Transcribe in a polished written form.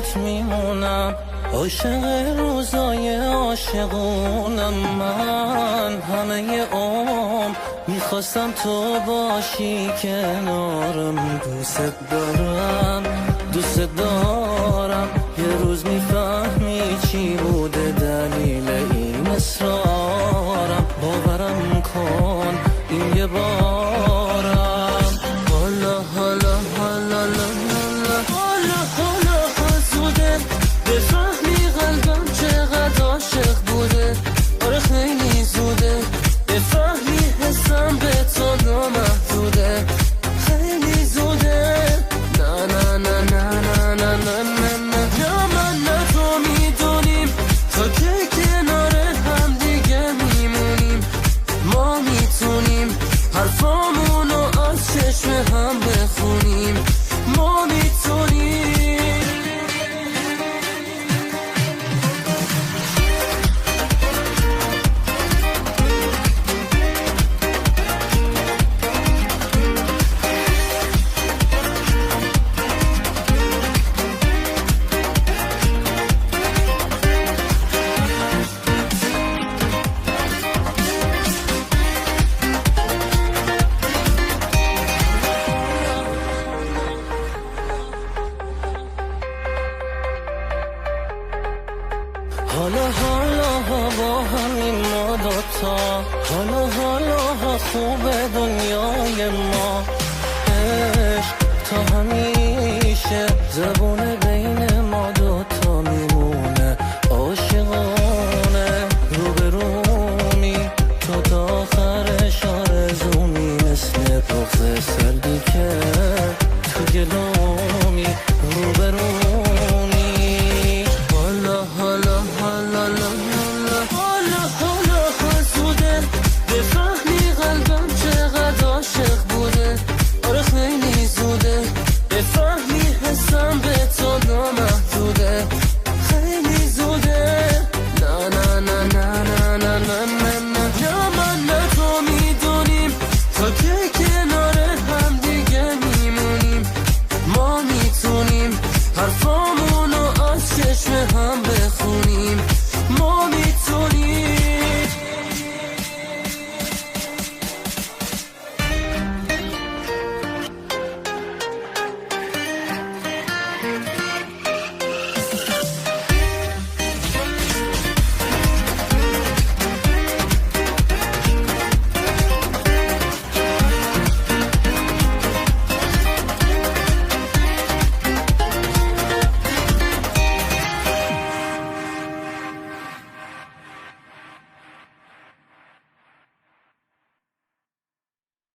برات میمونم، عاشق روزای عاشقونم. من همه عمر میخواستم تو باشی کنارم. دوست دارم دوست دارم، یه روز میفهمی چی بوده دلیل این اصرارم. باورم کن این یه بارم. حالا حالا حالا حالا حالا حالا زوده بفهمی قلبم چقدر عاشق بوده. آره خیلی زوده بفهمی حسم به تو نامحدوده. خیلی زوده نه نه نه نه نه نه نه نه نه من نه تو میدونیم تا که کنار هم دیگه میمونیم. ما میتونیم حرفامونو از چشم هم بخونیم. ما میتونیم. حالا حالا با همین ما دوتا، حالا حالا خوبه دنیای ما. عشق تا همیشه زبونه بین ما دوتا میمونه. عاشقانه روبرومی تو تا آخرش آرزومی، مثل بغض سردی که تو گلو